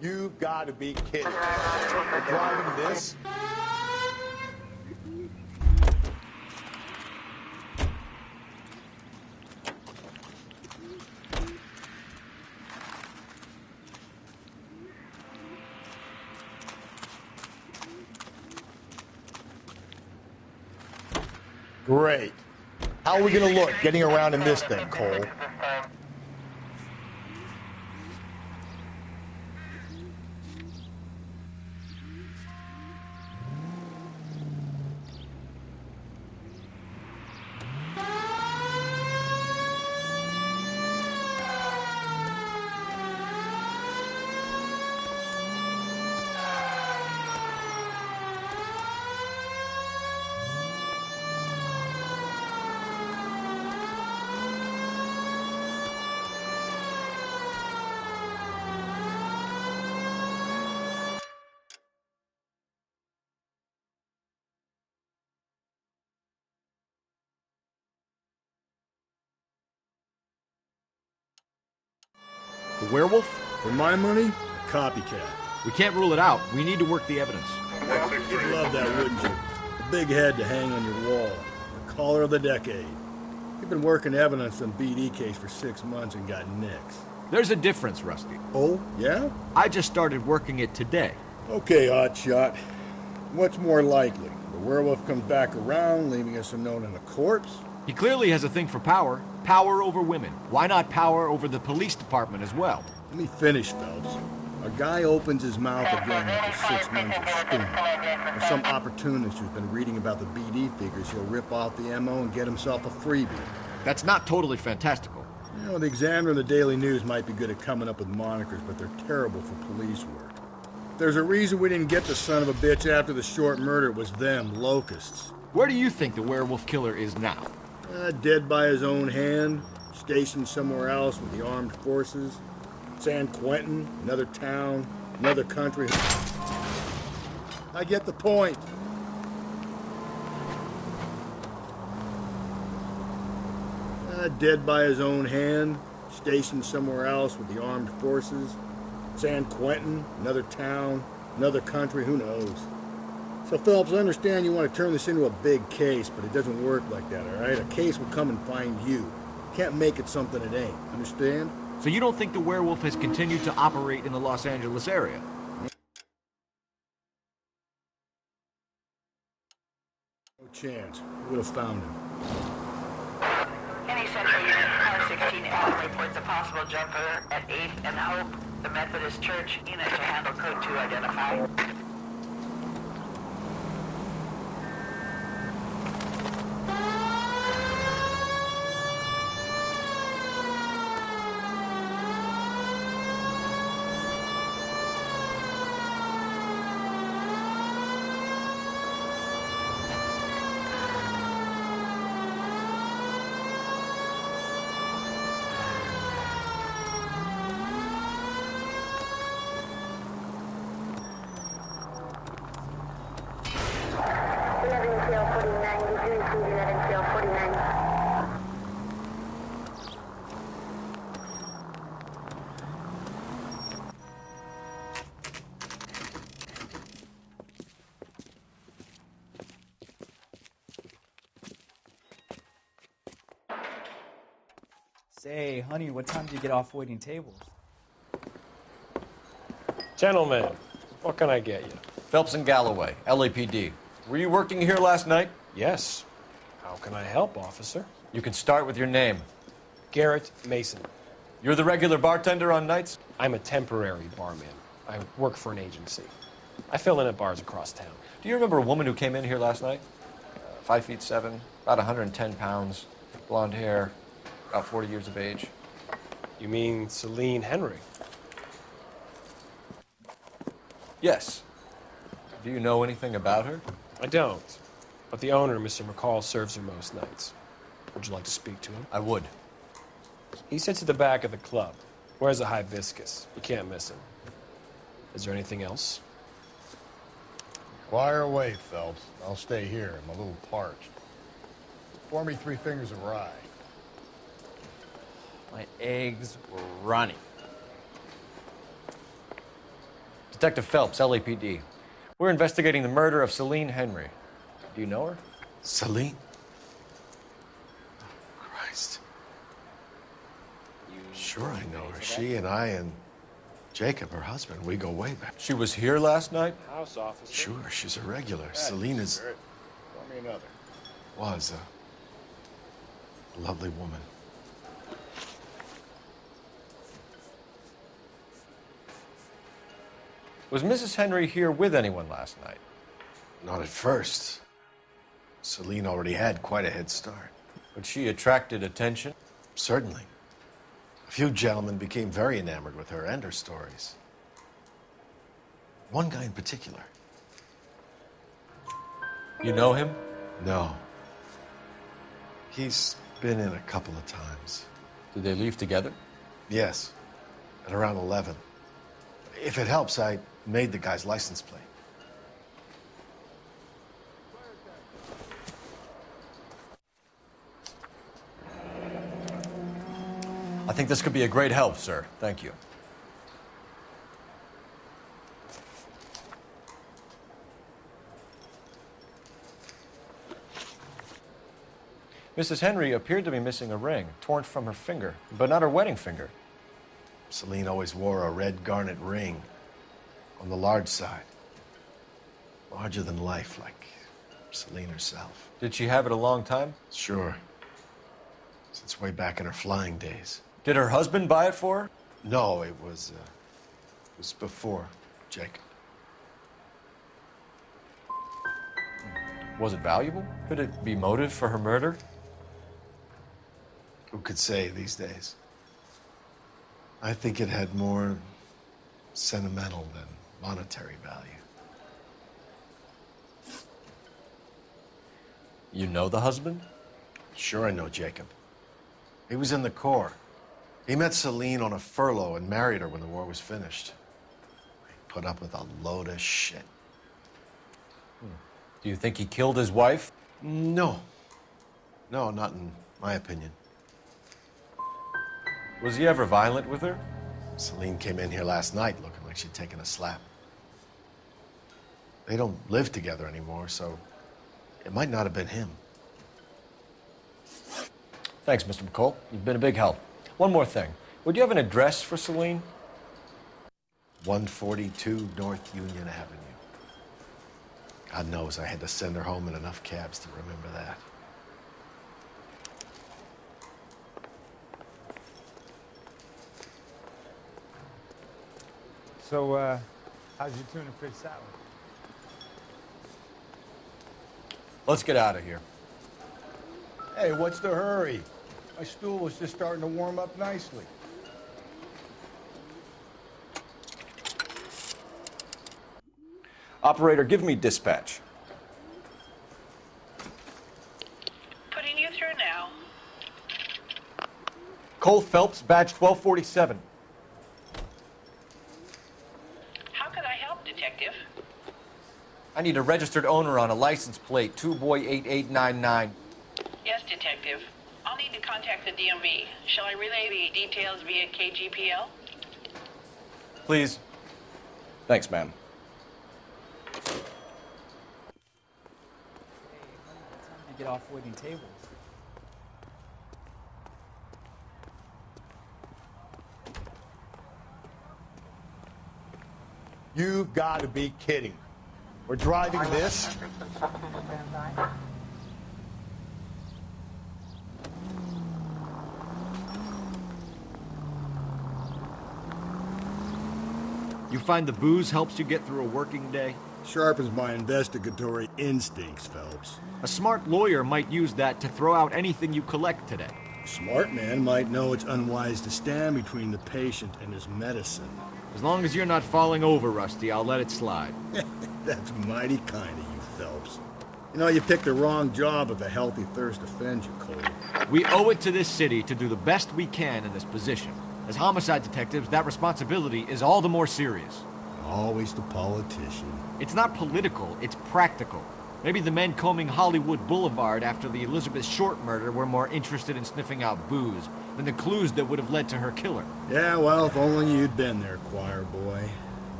You've got to be kidding me. You're driving this? Great. How are we going to look getting around in this thing, Cole? The werewolf? For my money, a copycat. We can't rule it out. We need to work the evidence. You'd love that, wouldn't you? A big head to hang on your wall. The caller of the decade. You've been working evidence on BD case for 6 months and got nicks. There's a difference, Rusty. Oh, yeah? I just started working it today. Okay, hotshot. What's more likely? The werewolf comes back around, leaving us unknown in a corpse? He clearly has a thing for power. Power over women. Why not power over the police department as well? Let me finish, Phelps. A guy opens his mouth again after 6 months of stewing. Or some opportunist who's been reading about the BD figures, he'll rip off the MO and get himself a freebie. That's not totally fantastical. You know, the Examiner and the Daily News might be good at coming up with monikers, but they're terrible for police work. There's a reason we didn't get the son of a bitch after the short murder. It was them, locusts. Where do you think the werewolf killer is now? Dead by his own hand, stationed somewhere else with the armed forces. San Quentin, another town, another country. I get the point. Dead by his own hand, stationed somewhere else with the armed forces. San Quentin, another town, another country, who knows? So, Phelps, I understand you want to turn this into a big case, but it doesn't work like that, all right? A case will come and find you. Can't make it something it ain't, understand? So you don't think the werewolf has continued to operate in the Los Angeles area? No chance. We would have found him. Any Central Unit, R16L reports a possible jumper at 8th and Hope. The Methodist Church unit to handle code 2 identify. Say, honey, what time do you get off waiting tables? Gentlemen, what can I get you? Phelps and Galloway, LAPD. Were you working here last night? Yes. How can I help, officer? You can start with your name. Garrett Mason. You're the regular bartender on nights? I'm a temporary barman. I work for an agency. I fill in at bars across town. Do you remember a woman who came in here last night? 5'7", about 110 pounds, blonde hair, about 40 years of age. You mean Celine Henry? Yes. Do you know anything about her? I don't. But the owner, Mr. McCall, serves her most nights. Would you like to speak to him? I would. He sits at the back of the club. Wears a hibiscus. You can't miss him. Is there anything else? Fire away, Phelps. I'll stay here. I'm a little parched. Pour me 3 fingers of rye. My eggs were runny. Detective Phelps, LAPD. We're investigating the murder of Celine Henry. Do you know her? Celine? Christ. Sure I know her. She and I and Jacob, her husband, we go way back. She was here last night? House officer. Sure, she's a regular. Celine is... Pour me another. was a lovely woman. Was Mrs. Henry here with anyone last night? Not at first. Celine already had quite a head start. But she attracted attention? Certainly. A few gentlemen became very enamored with her and her stories. One guy in particular. You know him? No. He's been in a couple of times. Did they leave together? Yes, at around 11. If it helps, I made the guy's license plate. I think this could be a great help, sir. Thank you. Mrs. Henry appeared to be missing a ring, torn from her finger, but not her wedding finger. Celine always wore a red garnet ring on the large side. Larger than life, like Celine herself. Did she have it a long time? Sure. Since way back in her flying days. Did her husband buy it for her? No, it was before Jacob. Was it valuable? Could it be motive for her murder? Who could say these days? I think it had more sentimental than monetary value. You know the husband? Sure, I know Jacob. He was in the Corps. He met Celine on a furlough and married her when the war was finished. He put up with a load of shit. Do you think he killed his wife? No. No, not in my opinion. Was he ever violent with her? Celine came in here last night looking like she'd taken a slap. They don't live together anymore, so it might not have been him. Thanks, Mr. McCall. You've been a big help. One more thing. Would you have an address for Celine? 142 North Union Avenue. God knows I had to send her home in enough cabs to remember that. So, how's your tuna fish salad? Let's get out of here. Hey, what's the hurry? My stool was just starting to warm up nicely. Operator, give me dispatch. Putting you through now. Cole Phelps, badge 1247. How can I help, Detective? I need a registered owner on a license plate, 2boy8899. Yes, Detective. I'll need to contact the DMV. Shall I relay the details via KGPL? Please. Thanks, ma'am. Hey, honey, what time do you get off waiting tables? You've got to be kidding. We're driving this? You find the booze helps you get through a working day? Sharpens my investigatory instincts, Phelps. A smart lawyer might use that to throw out anything you collect today. A smart man might know it's unwise to stand between the patient and his medicine. As long as you're not falling over, Rusty, I'll let it slide. That's mighty kind of you, Phelps. You know, you picked the wrong job if a healthy thirst offends you, Cole. We owe it to this city to do the best we can in this position. As homicide detectives, that responsibility is all the more serious. Always the politician. It's not political, it's practical. Maybe the men combing Hollywood Boulevard after the Elizabeth Short murder were more interested in sniffing out booze than the clues that would have led to her killer. Yeah, well, if only you'd been there, choir boy.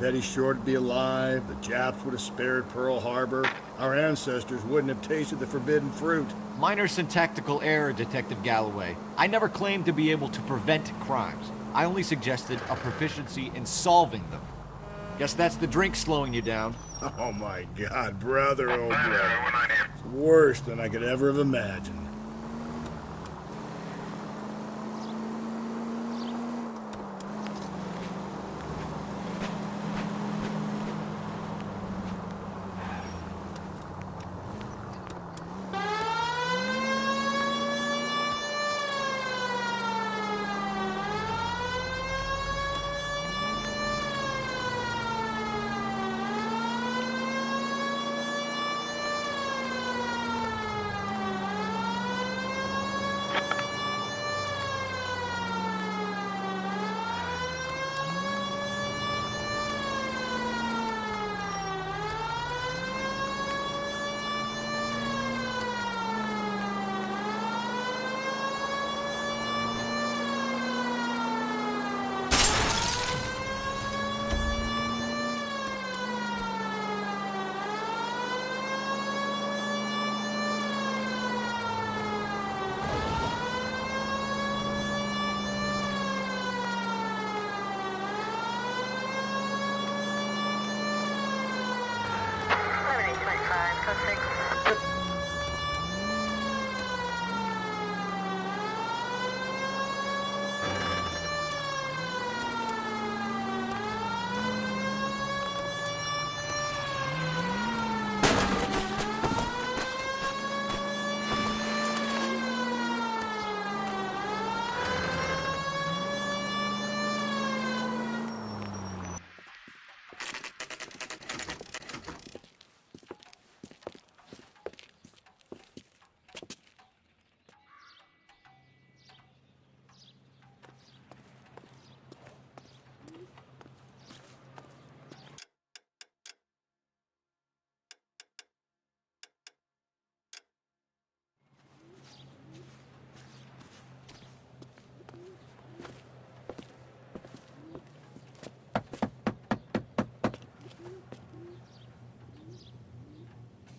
Betty Short would be alive, the Japs would have spared Pearl Harbor, our ancestors wouldn't have tasted the forbidden fruit. Minor syntactical error, Detective Galloway. I never claimed to be able to prevent crimes. I only suggested a proficiency in solving them. Guess that's the drink slowing you down. Oh my God, brother, oh brother. It's worse than I could ever have imagined.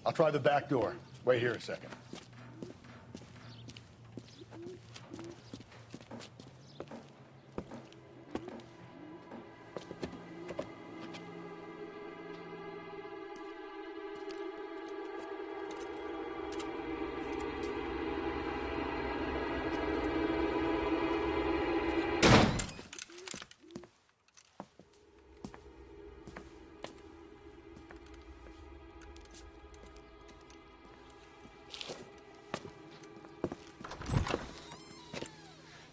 I'll try the back door. Wait here a second.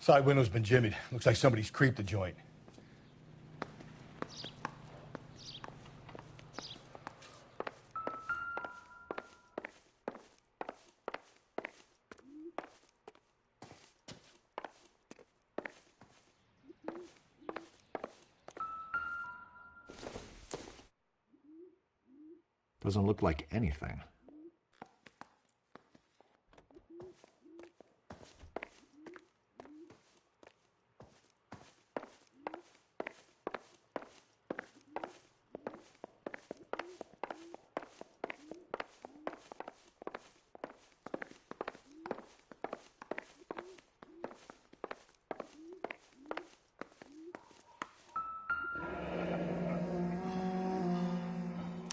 Side window's been jimmied. Looks like somebody's creeped the joint. Doesn't look like anything.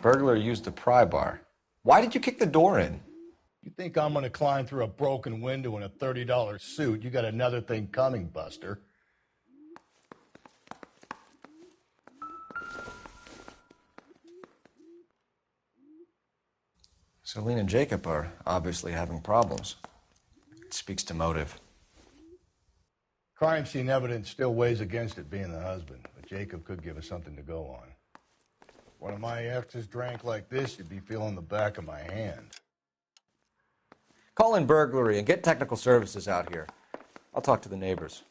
Burglar used the pry bar. Why did you kick the door in? You think I'm gonna climb through a broken window in a $30 suit? You got another thing coming, Buster. Celine and Jacob are obviously having problems. It speaks to motive. Crime scene evidence still weighs against it being the husband, but Jacob could give us something to go on. One of my exes drank like this, you'd be feeling the back of my hand. Call in burglary and get technical services out here. I'll talk to the neighbors.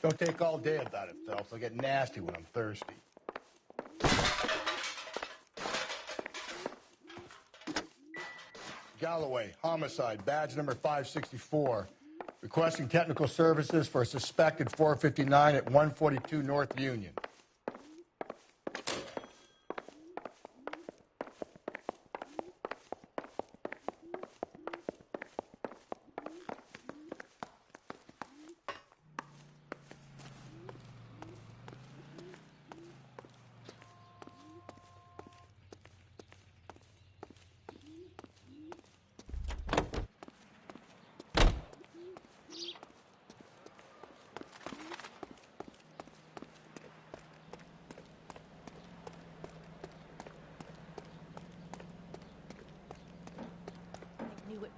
Don't take all day about it, Phelps. I'll get nasty when I'm thirsty. Galloway, homicide, badge number 564. Requesting technical services for a suspected 459 at 142 North Union.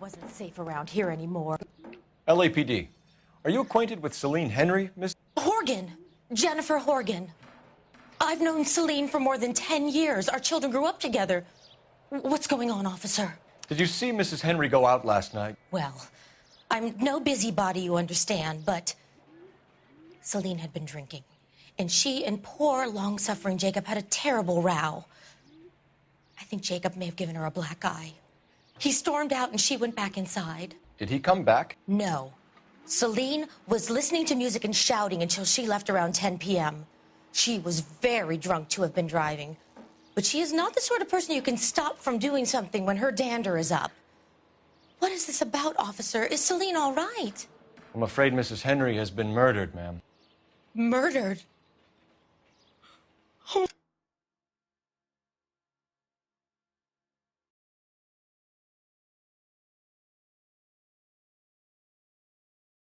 wasn't safe around here anymore. LAPD. Are you acquainted with Celine Henry, Miss? Horgan. Jennifer Horgan. I've known Celine for more than 10 years. Our children grew up together. What's going on, officer? Did you see Mrs. Henry go out last night? Well, I'm no busybody, you understand, but Celine had been drinking. And she and poor, long-suffering Jacob had a terrible row. I think Jacob may have given her a black eye. He stormed out and she went back inside. Did he come back? No. Celine was listening to music and shouting until she left around 10 p.m. She was very drunk to have been driving. But she is not the sort of person you can stop from doing something when her dander is up. What is this about, officer? Is Celine all right? I'm afraid Mrs. Henry has been murdered, ma'am. Murdered?